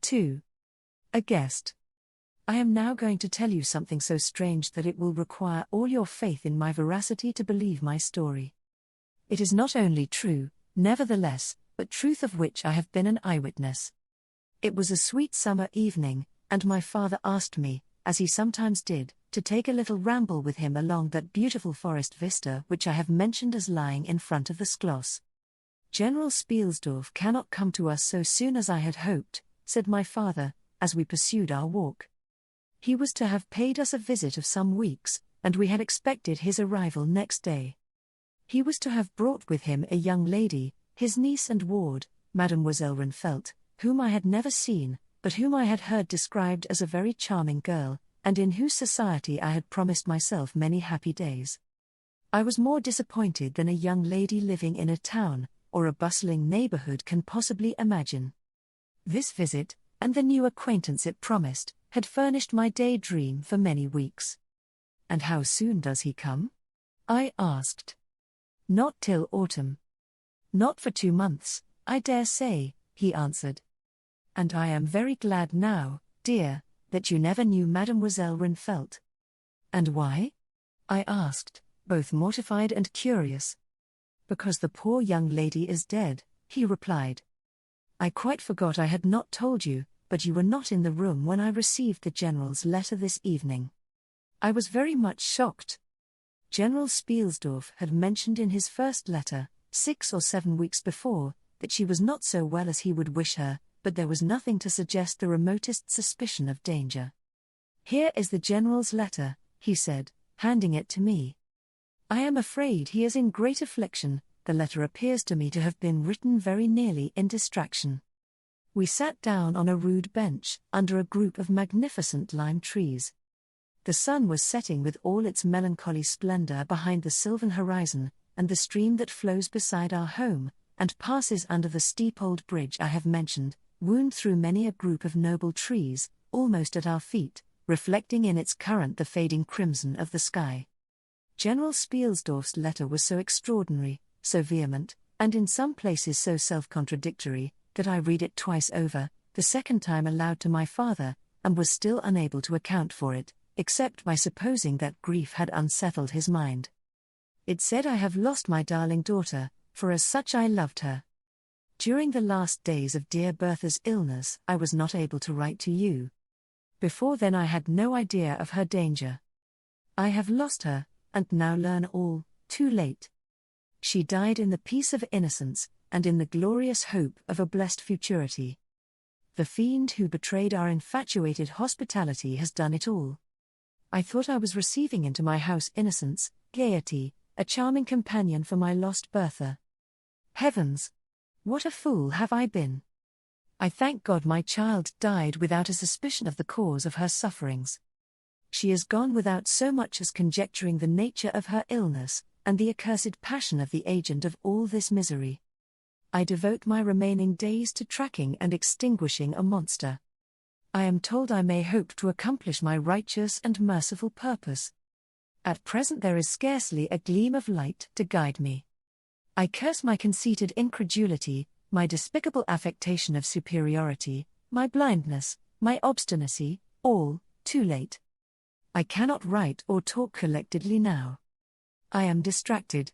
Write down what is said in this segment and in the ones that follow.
2. A guest. I am now going to tell you something so strange that it will require all your faith in my veracity to believe my story. It is not only true, nevertheless, but truth of which I have been an eyewitness. It was a sweet summer evening, and my father asked me, as he sometimes did, to take a little ramble with him along that beautiful forest vista which I have mentioned as lying in front of the Schloss. General Spielsdorf cannot come to us so soon as I had hoped, said my father, as we pursued our walk. He was to have paid us a visit of some weeks, and we had expected his arrival next day. He was to have brought with him a young lady, his niece and ward, Mademoiselle Renfelt, whom I had never seen, but whom I had heard described as a very charming girl, and in whose society I had promised myself many happy days. I was more disappointed than a young lady living in a town, or a bustling neighborhood can possibly imagine. This visit, and the new acquaintance it promised, had furnished my daydream for many weeks. "And how soon does he come?" I asked. "Not till autumn." "Not for 2 months, I dare say," he answered. "And I am very glad now, dear, that you never knew Mademoiselle Renfelt." "And why?" I asked, both mortified and curious. "Because the poor young lady is dead," he replied. "I quite forgot I had not told you, but you were not in the room when I received the General's letter this evening." I was very much shocked. General Spielsdorf had mentioned in his first letter, 6 or 7 weeks before, that she was not so well as he would wish her, but there was nothing to suggest the remotest suspicion of danger. "Here is the General's letter," he said, handing it to me. "I am afraid he is in great affliction. The letter appears to me to have been written very nearly in distraction." We sat down on a rude bench, under a group of magnificent lime trees. The sun was setting with all its melancholy splendor behind the sylvan horizon, and the stream that flows beside our home, and passes under the steep old bridge I have mentioned, wound through many a group of noble trees, almost at our feet, reflecting in its current the fading crimson of the sky. General Spielsdorf's letter was so extraordinary, so vehement, and in some places so self-contradictory, that I read it twice over, the second time aloud to my father, and was still unable to account for it, except by supposing that grief had unsettled his mind. It said, "I have lost my darling daughter, for as such I loved her. During the last days of dear Bertha's illness I was not able to write to you. Before then I had no idea of her danger. I have lost her, and now learn all, too late. She died in the peace of innocence, and in the glorious hope of a blessed futurity. The fiend who betrayed our infatuated hospitality has done it all. I thought I was receiving into my house innocence, gaiety, a charming companion for my lost Bertha. Heavens! What a fool have I been! I thank God my child died without a suspicion of the cause of her sufferings. She is gone without so much as conjecturing the nature of her illness, and the accursed passion of the agent of all this misery. I devote my remaining days to tracking and extinguishing a monster. I am told I may hope to accomplish my righteous and merciful purpose. At present there is scarcely a gleam of light to guide me. I curse my conceited incredulity, my despicable affectation of superiority, my blindness, my obstinacy, all, too late. I cannot write or talk collectedly now. I am distracted.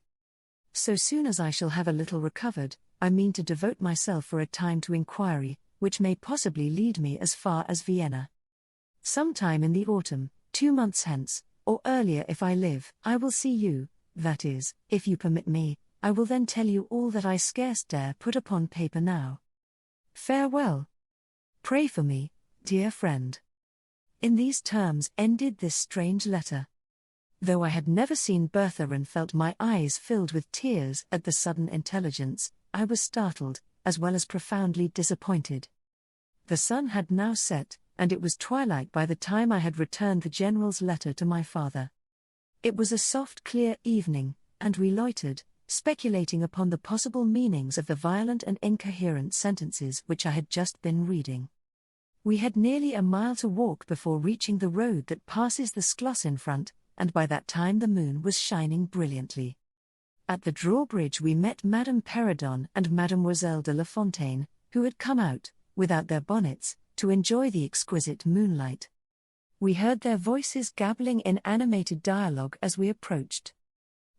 So soon as I shall have a little recovered, I mean to devote myself for a time to inquiry, which may possibly lead me as far as Vienna. Sometime in the autumn, 2 months hence, or earlier if I live, I will see you, that is, if you permit me. I will then tell you all that I scarce dare put upon paper now. Farewell. Pray for me, dear friend. In these terms ended this strange letter. Though I had never seen Bertha and felt my eyes filled with tears at the sudden intelligence, I was startled, as well as profoundly disappointed. The sun had now set, and it was twilight by the time I had returned the General's letter to my father. It was a soft, clear evening, and we loitered, speculating upon the possible meanings of the violent and incoherent sentences which I had just been reading. We had nearly a mile to walk before reaching the road that passes the Schloss in front, and by that time the moon was shining brilliantly. At the drawbridge we met Madame Perrodon and Mademoiselle de La Fontaine, who had come out, without their bonnets, to enjoy the exquisite moonlight. We heard their voices gabbling in animated dialogue as we approached.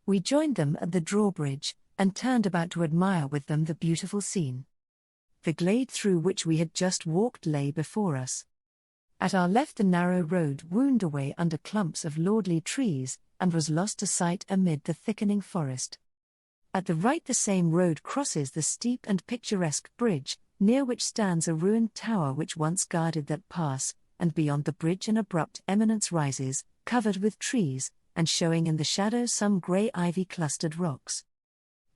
We joined them at the drawbridge, and turned about to admire with them the beautiful scene. The glade through which we had just walked lay before us. At our left the narrow road wound away under clumps of lordly trees, and was lost to sight amid the thickening forest. At the right the same road crosses the steep and picturesque bridge, near which stands a ruined tower which once guarded that pass, and beyond the bridge an abrupt eminence rises, covered with trees, and showing in the shadows some grey ivy-clustered rocks.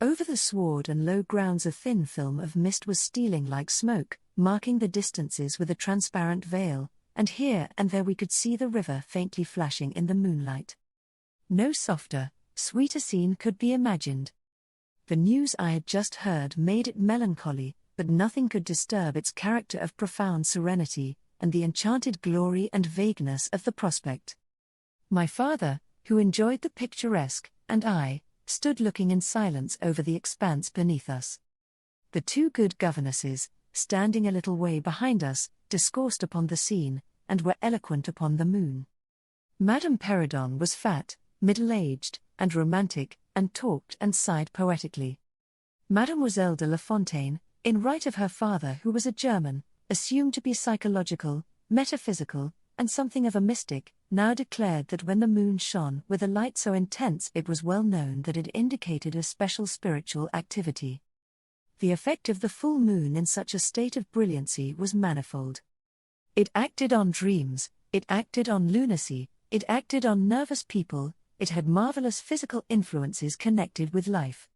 Over the sward and low grounds a thin film of mist was stealing like smoke, marking the distances with a transparent veil, and here and there we could see the river faintly flashing in the moonlight. No softer, sweeter scene could be imagined. The news I had just heard made it melancholy, but nothing could disturb its character of profound serenity, and the enchanted glory and vagueness of the prospect. My father, who enjoyed the picturesque, and I, stood looking in silence over the expanse beneath us. The two good governesses, standing a little way behind us, discoursed upon the scene, and were eloquent upon the moon. Madame Perrodon was fat, middle-aged, and romantic, and talked and sighed poetically. Mademoiselle de La Fontaine, in right of her father who was a German, assumed to be psychological, metaphysical, and something of a mystic, now declared that when the moon shone with a light so intense it was well known that it indicated a special spiritual activity. The effect of the full moon in such a state of brilliancy was manifold. It acted on dreams, it acted on lunacy, it acted on nervous people, it had marvelous physical influences connected with life.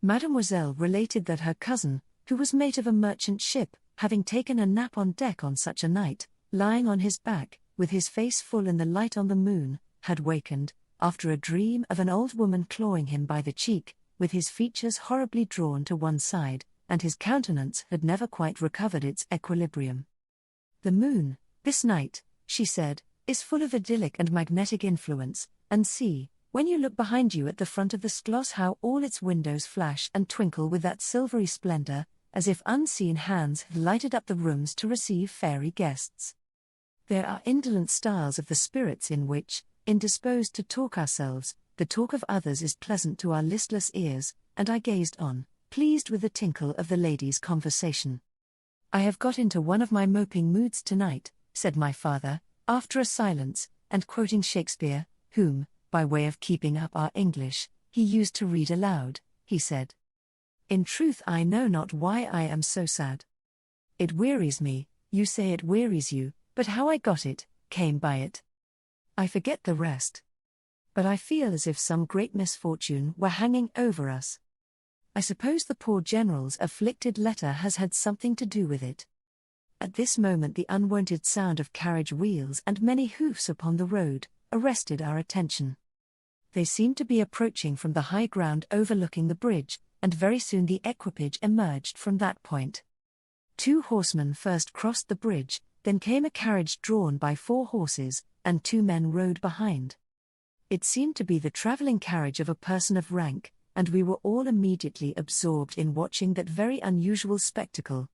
Mademoiselle related that her cousin, who was mate of a merchant ship, having taken a nap on deck on such a night, lying on his back, with his face full in the light on the moon, had wakened, after a dream of an old woman clawing him by the cheek, with his features horribly drawn to one side, and his countenance had never quite recovered its equilibrium. The moon, this night, she said, is full of idyllic and magnetic influence, and see, when you look behind you at the front of the schloss how all its windows flash and twinkle with that silvery splendor, as if unseen hands had lighted up the rooms to receive fairy guests. There are indolent styles of the spirits in which, indisposed to talk ourselves, the talk of others is pleasant to our listless ears, and I gazed on, pleased with the tinkle of the ladies' conversation. I have got into one of my moping moods tonight, said my father, after a silence, and quoting Shakespeare, whom, by way of keeping up our English, he used to read aloud, he said. In truth I know not why I am so sad. It wearies me, you say it wearies you, but how I got it, came by it. I forget the rest. But I feel as if some great misfortune were hanging over us. I suppose the poor General's afflicted letter has had something to do with it. At this moment the unwonted sound of carriage wheels and many hoofs upon the road arrested our attention. They seemed to be approaching from the high ground overlooking the bridge, and very soon the equipage emerged from that point. 2 horsemen first crossed the bridge, then came a carriage drawn by 4 horses, and 2 men rode behind. It seemed to be the travelling carriage of a person of rank, and we were all immediately absorbed in watching that very unusual spectacle.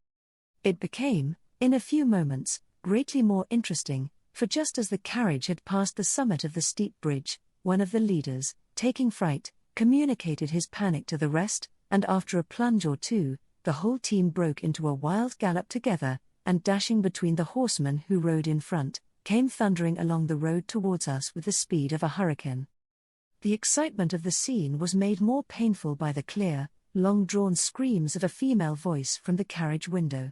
It became, in a few moments, greatly more interesting, for just as the carriage had passed the summit of the steep bridge, one of the leaders, taking fright, communicated his panic to the rest, and after a plunge or two, the whole team broke into a wild gallop together, and dashing between the horsemen who rode in front, came thundering along the road towards us with the speed of a hurricane. The excitement of the scene was made more painful by the clear, long-drawn screams of a female voice from the carriage window.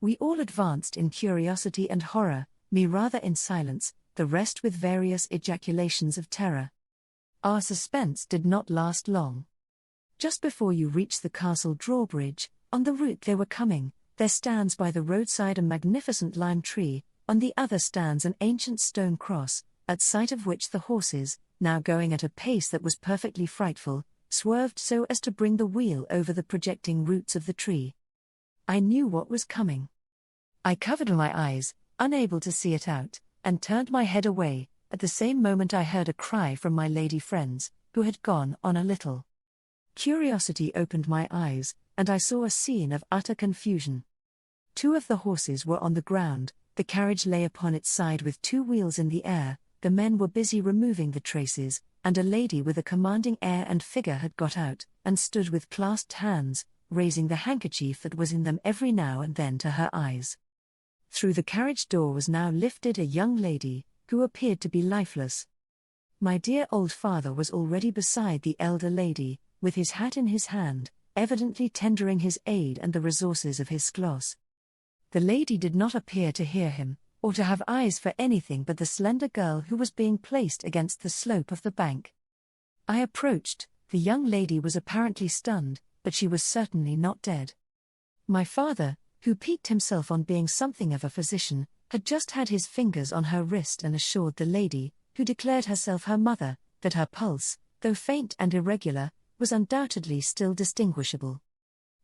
We all advanced in curiosity and horror, me rather in silence, the rest with various ejaculations of terror. Our suspense did not last long. Just before you reached the castle drawbridge, on the route they were coming, there stands by the roadside a magnificent lime tree, on the other stands an ancient stone cross, at sight of which the horses, now going at a pace that was perfectly frightful, swerved so as to bring the wheel over the projecting roots of the tree. I knew what was coming. I covered my eyes, unable to see it out, and turned my head away. At the same moment I heard a cry from my lady friends, who had gone on a little. Curiosity opened my eyes, and I saw a scene of utter confusion. 2 of the horses were on the ground, the carriage lay upon its side with 2 wheels in the air, the men were busy removing the traces, and a lady with a commanding air and figure had got out, and stood with clasped hands, raising the handkerchief that was in them every now and then to her eyes. Through the carriage door was now lifted a young lady, who appeared to be lifeless. My dear old father was already beside the elder lady, with his hat in his hand, evidently tendering his aid and the resources of his skloss. The lady did not appear to hear him, or to have eyes for anything but the slender girl who was being placed against the slope of the bank. I approached. The young lady was apparently stunned, but she was certainly not dead. My father, who piqued himself on being something of a physician, had just had his fingers on her wrist and assured the lady, who declared herself her mother, that her pulse, though faint and irregular, was undoubtedly still distinguishable.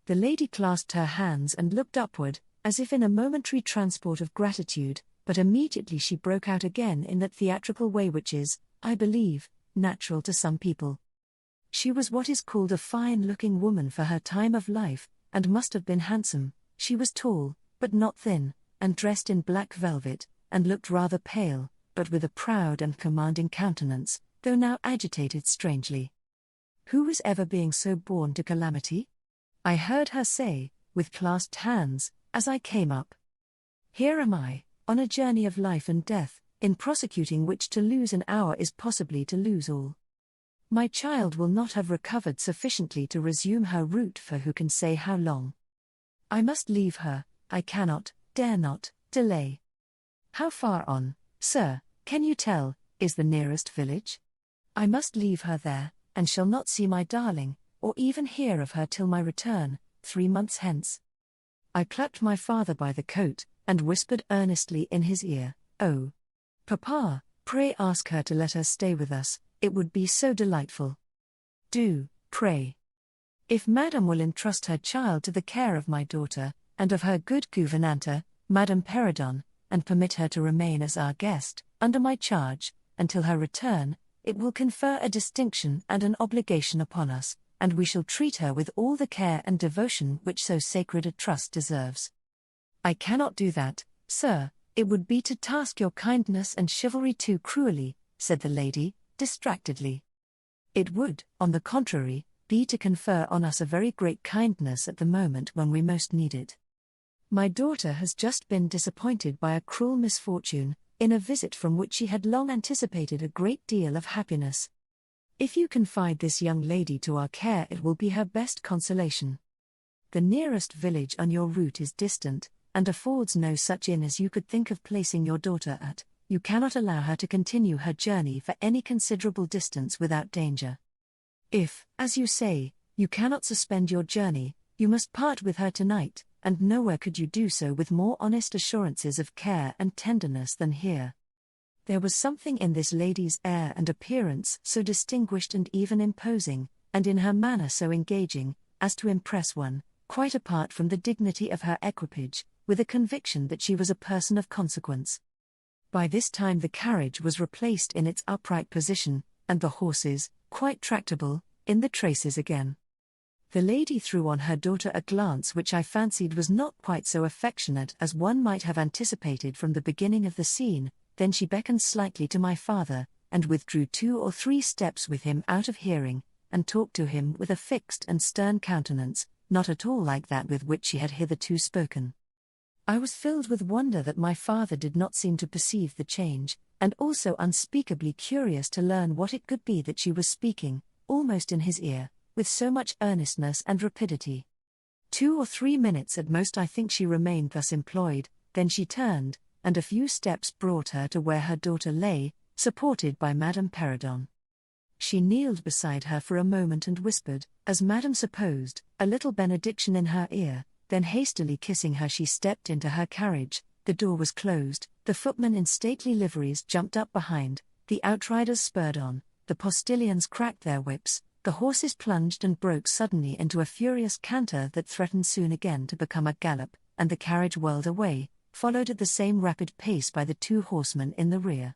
The lady clasped her hands and looked upward, as if in a momentary transport of gratitude, but immediately she broke out again in that theatrical way which is, I believe, natural to some people. She was what is called a fine-looking woman for her time of life, and must have been handsome. She was tall, but not thin, and dressed in black velvet, and looked rather pale, but with a proud and commanding countenance, though now agitated strangely. Who was ever being so born to calamity? I heard her say, with clasped hands, as I came up. Here am I, on a journey of life and death, in prosecuting which to lose an hour is possibly to lose all. My child will not have recovered sufficiently to resume her route for who can say how long. I must leave her, I cannot, dare not, delay. How far on, sir, can you tell, is the nearest village? I must leave her there, and shall not see my darling, or even hear of her till my return, 3 months hence. I plucked my father by the coat, and whispered earnestly in his ear, "Oh, Papa, pray ask her to let her stay with us, it would be so delightful. Do, pray. If Madame will entrust her child to the care of my daughter, and of her good gouvernante, Madame Perrodon, and permit her to remain as our guest, under my charge, until her return, it will confer a distinction and an obligation upon us, and we shall treat her with all the care and devotion which so sacred a trust deserves." "I cannot do that, sir, it would be to task your kindness and chivalry too cruelly," said the lady, distractedly. "It would, on the contrary, be to confer on us a very great kindness at the moment when we most need it. My daughter has just been disappointed by a cruel misfortune, in a visit from which she had long anticipated a great deal of happiness. If you confide this young lady to our care, it will be her best consolation. The nearest village on your route is distant, and affords no such inn as you could think of placing your daughter at. You cannot allow her to continue her journey for any considerable distance without danger. If, as you say, you cannot suspend your journey, you must part with her tonight, and nowhere could you do so with more honest assurances of care and tenderness than here." There was something in this lady's air and appearance so distinguished and even imposing, and in her manner so engaging, as to impress one, quite apart from the dignity of her equipage, with a conviction that she was a person of consequence. By this time the carriage was replaced in its upright position, and the horses, quite tractable, in the traces again. The lady threw on her daughter a glance which I fancied was not quite so affectionate as one might have anticipated from the beginning of the scene. Then she beckoned slightly to my father, and withdrew 2 or 3 steps with him out of hearing, and talked to him with a fixed and stern countenance, not at all like that with which she had hitherto spoken. I was filled with wonder that my father did not seem to perceive the change, and also unspeakably curious to learn what it could be that she was speaking, almost in his ear, with so much earnestness and rapidity. 2 or 3 minutes at most I think she remained thus employed, then she turned, and a few steps brought her to where her daughter lay, supported by Madame Perrodon. She kneeled beside her for a moment and whispered, as Madame supposed, a little benediction in her ear, then hastily kissing her she stepped into her carriage. The door was closed, the footmen in stately liveries jumped up behind, the outriders spurred on, the postilions cracked their whips, the horses plunged and broke suddenly into a furious canter that threatened soon again to become a gallop, and the carriage whirled away, followed at the same rapid pace by the 2 horsemen in the rear.